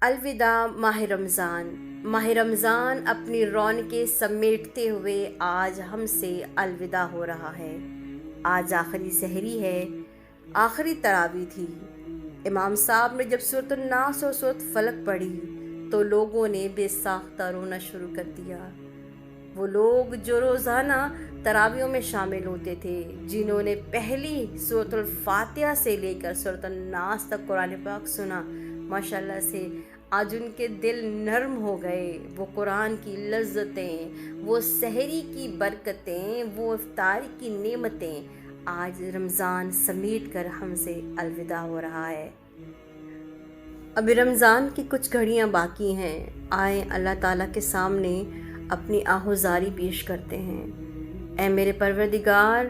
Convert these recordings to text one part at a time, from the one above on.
الوداع ماہ رمضان اپنی رونقیں سمیٹتے ہوئے آج ہم سے الوداع ہو رہا ہے۔ آج آخری سحری ہے، آخری تراویح تھی۔ امام صاحب نے جب سورۃ الناس اور سورۃ فلق پڑھی تو لوگوں نے بے ساختہ رونا شروع کر دیا۔ وہ لوگ جو روزانہ تراویحوں میں شامل ہوتے تھے، جنہوں نے پہلی سورۃ الفاتحہ سے لے کر سورۃ الناس تک قرآن پاک سنا، ماشاءاللہ سے آج ان کے دل نرم ہو گئے۔ وہ قرآن کی لذتیں، وہ سحری کی برکتیں، وہ افطاری کی نعمتیں آج رمضان سمیٹ کر ہم سے الوداع ہو رہا ہے۔ ابھی رمضان کی کچھ گھڑیاں باقی ہیں، آئیں اللہ تعالیٰ کے سامنے اپنی آہوزاری پیش کرتے ہیں۔ اے میرے پروردگار،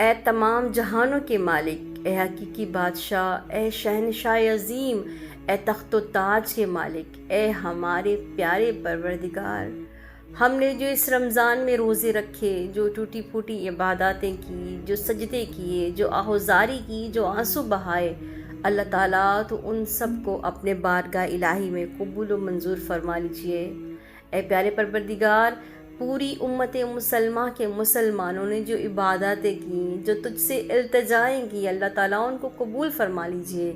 اے تمام جہانوں کے مالک، اے حقیقی بادشاہ، اے شہنشاہ عظیم، اے تخت و تاج کے مالک، اے ہمارے پیارے پروردگار، ہم نے جو اس رمضان میں روزے رکھے، جو ٹوٹی پھوٹی عباداتیں کی، جو سجدے کیے، جو آہوزاری کی، جو آنسو بہائے، اللہ تعالیٰ تو ان سب کو اپنے بارگاہ الہی میں قبول و منظور فرما لیجئے۔ اے پیارے پروردگار، پوری امت مسلمہ کے مسلمانوں نے جو عباداتیں کیں، جو تجھ سے التجائیں کی، اللہ تعالیٰ ان کو قبول فرما لیجئے۔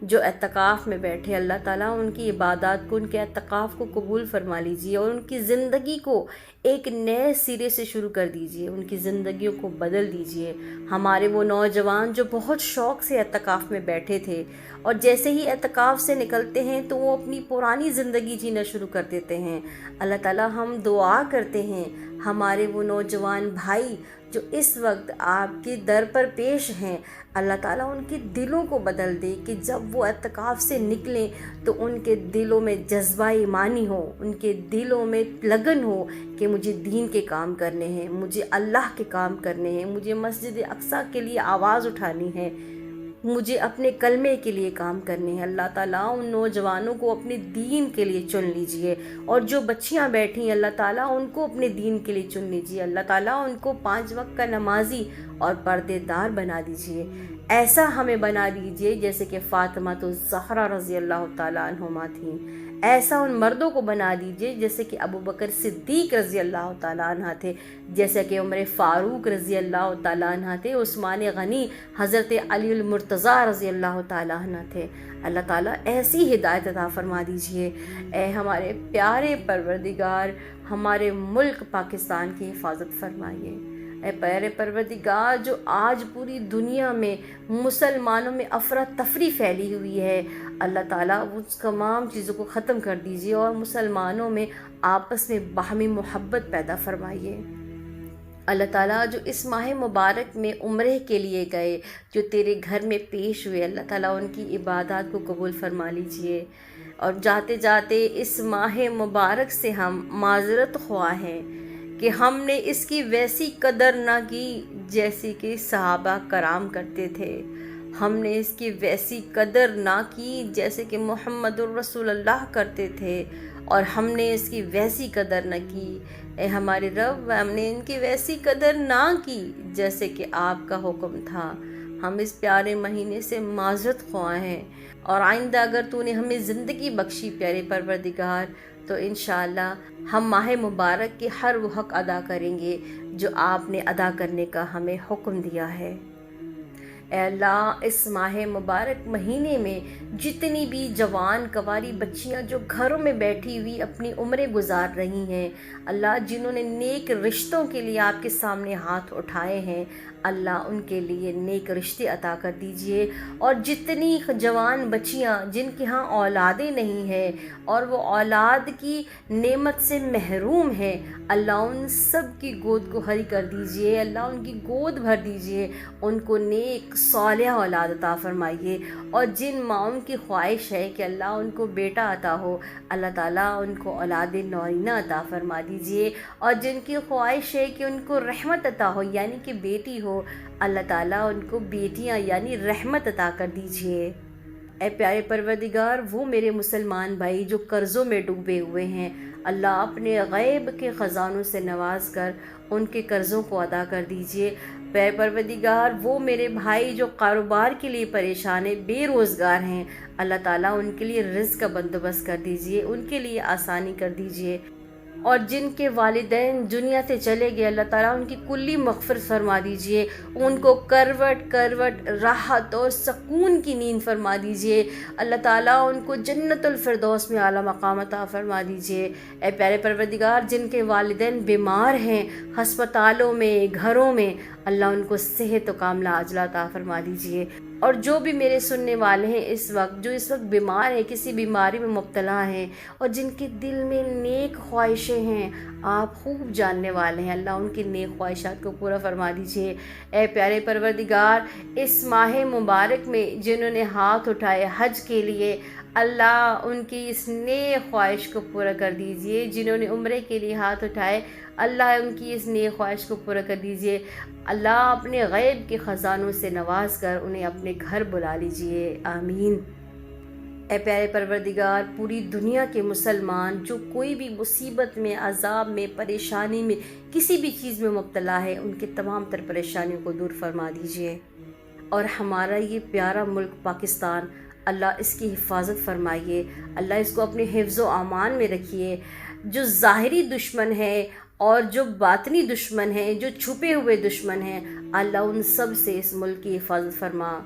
جو اعتکاف میں بیٹھے، اللہ تعالیٰ ان کی عبادات کو، ان کے اعتکاف کو قبول فرما لیجئے اور ان کی زندگی کو ایک نئے سرے سے شروع کر دیجئے، ان کی زندگیوں کو بدل دیجئے۔ ہمارے وہ نوجوان جو بہت شوق سے اعتکاف میں بیٹھے تھے اور جیسے ہی اعتکاف سے نکلتے ہیں تو وہ اپنی پرانی زندگی جینا شروع کر دیتے ہیں، اللہ تعالیٰ ہم دعا کرتے ہیں ہمارے وہ نوجوان بھائی جو اس وقت آپ کے در پر پیش ہیں، اللہ تعالیٰ ان کے دلوں کو بدل دے کہ جب وہ اعتکاف سے نکلیں تو ان کے دلوں میں جذبہ ایمانی ہو، ان کے دلوں میں لگن ہو کہ مجھے دین کے کام کرنے ہیں، مجھے اللہ کے کام کرنے ہیں، مجھے مسجد اقصیٰ کے لیے آواز اٹھانی ہے، مجھے اپنے کلمے کے لیے کام کرنے ہیں۔ اللہ تعالیٰ ان نوجوانوں کو اپنے دین کے لیے چن لیجئے، اور جو بچیاں بیٹھی اللہ تعالیٰ ان کو اپنے دین کے لیے چن لیجئے، اللہ تعالیٰ ان کو 5 وقت کا نمازی اور پردے دار بنا دیجئے۔ ایسا ہمیں بنا دیجئے جیسے کہ فاطمہ الزہرا رضی اللہ تعالیٰ عنہما تھیں، ایسا ان مردوں کو بنا دیجئے جیسے کہ ابو بکر صدیق رضی اللہ تعالیٰ عنہ تھے، جیسے کہ عمر فاروق رضی اللہ تعالیٰ عنہ تھے، عثمان غنی، حضرت علی المرتضیٰ رضی اللہ تعالیٰ عنہ تھے۔ اللہ تعالیٰ ایسی ہدایت عطا فرما دیجئے۔ اے ہمارے پیارے پروردگار، ہمارے ملک پاکستان کی حفاظت فرمائیے۔ اے پیارے پروردگار، جو آج پوری دنیا میں مسلمانوں میں افراتفری پھیلی ہوئی ہے، اللہ تعالیٰ اس تمام چیزوں کو ختم کر دیجئے اور مسلمانوں میں آپس میں باہمی محبت پیدا فرمائیے۔ اللہ تعالیٰ جو اس ماہ مبارک میں عمرے کے لیے گئے، جو تیرے گھر میں پیش ہوئے، اللہ تعالیٰ ان کی عبادات کو قبول فرما لیجئے۔ اور جاتے جاتے اس ماہ مبارک سے ہم معذرت خواہ ہیں کہ ہم نے اس کی ویسی قدر نہ کی جیسی کہ صحابہ کرام کرتے تھے، ہم نے اس کی ویسی قدر نہ کی جیسے کہ محمد الرسول اللہ کرتے تھے، اور ہم نے اس کی ویسی قدر نہ کی، اے ہمارے رب، ہم نے ان کی ویسی قدر نہ کی جیسے کہ آپ کا حکم تھا۔ ہم اس پیارے مہینے سے معذرت خواہ ہیں، اور آئندہ اگر تو نے ہمیں زندگی بخشی پیارے پروردگار تو انشاءاللہ ہم ماہ مبارک کے ہر وہ حق ادا کریں گے جو آپ نے ادا کرنے کا ہمیں حکم دیا ہے۔ اے اللہ، اس ماہ مبارک مہینے میں جتنی بھی جوان کنواری بچیاں جو گھروں میں بیٹھی ہوئی اپنی عمریں گزار رہی ہیں، اللہ جنہوں نے نیک رشتوں کے لیے آپ کے سامنے ہاتھ اٹھائے ہیں، اللہ ان کے لیے نیک رشتے عطا کر دیجئے۔ اور جتنی جوان بچیاں جن کے ہاں اولادیں نہیں ہیں اور وہ اولاد کی نعمت سے محروم ہیں، اللہ ان سب کی گود کو ہری کر دیجئے، اللہ ان کی گود بھر دیجئے، ان کو نیک صالح اولاد عطا فرمائیے۔ اور جن ماؤں کی خواہش ہے کہ اللہ ان کو بیٹا عطا ہو، اللہ تعالیٰ ان کو اولاد نورینہ عطا فرما دیجئے۔ اور جن کی خواہش ہے کہ ان کو رحمت عطا ہو یعنی کہ بیٹی ہو، اللہ تعالیٰ ان کو بیٹیاں یعنی رحمت عطا کر دیجئے۔ اے پیارے پروردگار، وہ میرے مسلمان بھائی جو قرضوں میں ڈوبے ہوئے ہیں، اللہ اپنے غیب کے خزانوں سے نواز کر ان کے قرضوں کو ادا کر دیجئے۔ اے پروردگار وہ میرے بھائی جو کاروبار کے لیے پریشان ہیں، بے روزگار ہیں، اللہ تعالیٰ ان کے لیے رزق کا بندوبست کر دیجئے، ان کے لیے آسانی کر دیجئے۔ اور جن کے والدین دنیا سے چلے گئے، اللہ تعالیٰ ان کی کلی مغفرت فرما دیجئے، ان کو کروٹ کروٹ راحت اور سکون کی نیند فرما دیجئے، اللہ تعالیٰ ان کو جنت الفردوس میں اعلیٰ مقام عطا فرما دیجئے۔ اے پیارے پروردگار جن کے والدین بیمار ہیں ہسپتالوں میں، گھروں میں، اللہ ان کو صحت و کاملہ عاجلہ عطا فرما دیجئے۔ اور جو بھی میرے سننے والے ہیں اس وقت، جو اس وقت بیمار ہیں، کسی بیماری میں مبتلا ہیں، اور جن کے دل میں نیک خواہشیں ہیں، آپ خوب جاننے والے ہیں، اللہ ان کی نیک خواہشات کو پورا فرما دیجئے۔ اے پیارے پروردگار اس ماہ مبارک میں جنہوں نے ہاتھ اٹھائے حج کے لیے، اللہ ان کی اس نیک خواہش کو پورا کر دیجئے۔ جنہوں نے عمرے کے لیے ہاتھ اٹھائے، اللہ ان کی اس نیک خواہش کو پورا کر دیجئے۔ اللہ اپنے غیب کے خزانوں سے نواز کر انہیں اپنے گھر بلا لیجئے، آمین۔ اے پیارے پروردگار پوری دنیا کے مسلمان جو کوئی بھی مصیبت میں، عذاب میں، پریشانی میں، کسی بھی چیز میں مبتلا ہے، ان کے تمام تر پریشانیوں کو دور فرما دیجئے۔ اور ہمارا یہ پیارا ملک پاکستان، اللہ اس کی حفاظت فرمائیے، اللہ اس کو اپنے حفظ و امان میں رکھیے۔ جو ظاہری دشمن ہے اور جو باطنی دشمن ہیں، جو چھپے ہوئے دشمن ہیں، اللہ ان سب سے اس ملک کی حفاظت فرما۔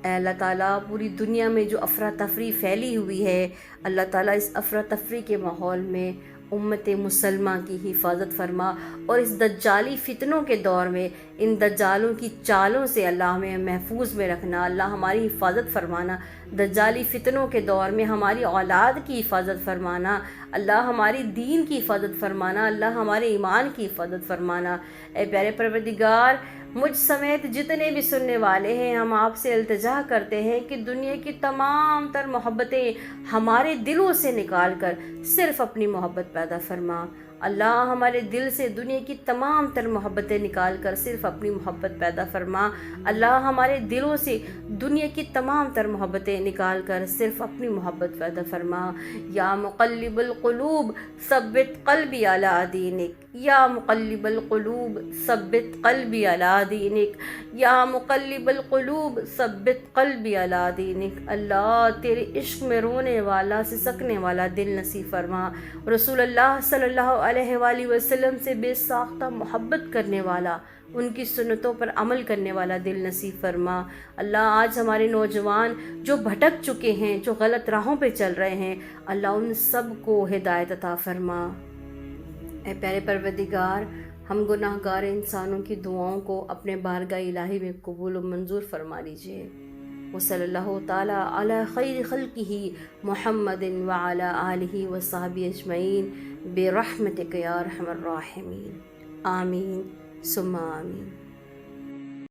اے اللہ تعالیٰ پوری دنیا میں جو افراتفری پھیلی ہوئی ہے، اللہ تعالیٰ اس افراتفری کے ماحول میں امت مسلمہ کی حفاظت فرما، اور اس دجالی فتنوں کے دور میں ان دجالوں کی چالوں سے اللہ ہمیں محفوظ میں رکھنا، اللہ ہماری حفاظت فرمانا، دجالی فتنوں کے دور میں ہماری اولاد کی حفاظت فرمانا، اللہ ہماری دین کی حفاظت فرمانا، اللہ ہمارے ایمان کی حفاظت فرمانا۔ اے پیارے پروردگار مجھ سمیت جتنے بھی سننے والے ہیں، ہم آپ سے التجا کرتے ہیں کہ دنیا کی تمام تر محبتیں ہمارے دلوں سے نکال کر صرف اپنی محبت پیدا فرما۔ اللہ ہمارے دل سے دنیا کی تمام تر محبتیں نکال کر صرف اپنی محبت پیدا فرما۔ اللہ ہمارے دلوں سے دنیا کی تمام تر محبتیں نکال کر صرف اپنی محبت پیدا فرما۔ یا مقلب القلوب ثبت قلبی علی دینک، یا مقلب القلوب ثبت قلبی علی دینک، یا مقلب القلوب ثبت قلبی علی دینک۔ اللہ تیرے عشق میں رونے والا، سسکنے والا دل نصیب فرما۔ رسول اللہ صلی اللہ علیہ وآلہ وسلم سے بے ساختہ محبت کرنے والا، ان کی سنتوں پر عمل کرنے والا دل نصیب فرما۔ اللہ آج ہمارے نوجوان جو بھٹک چکے ہیں، جو غلط راہوں پہ چل رہے ہیں، اللہ ان سب کو ہدایت عطا فرما۔ اے پیارے پروردگار ہم گناہ گار انسانوں کی دعاؤں کو اپنے بارگاہ الہی میں قبول و منظور فرما لیجئے۔ وصلی اللہ تعالی علی خیر خلقہ محمد وعلی آلہ وصحبہ اجمعین برحمتک یا ارحم الراحمین، آمین ثم آمین۔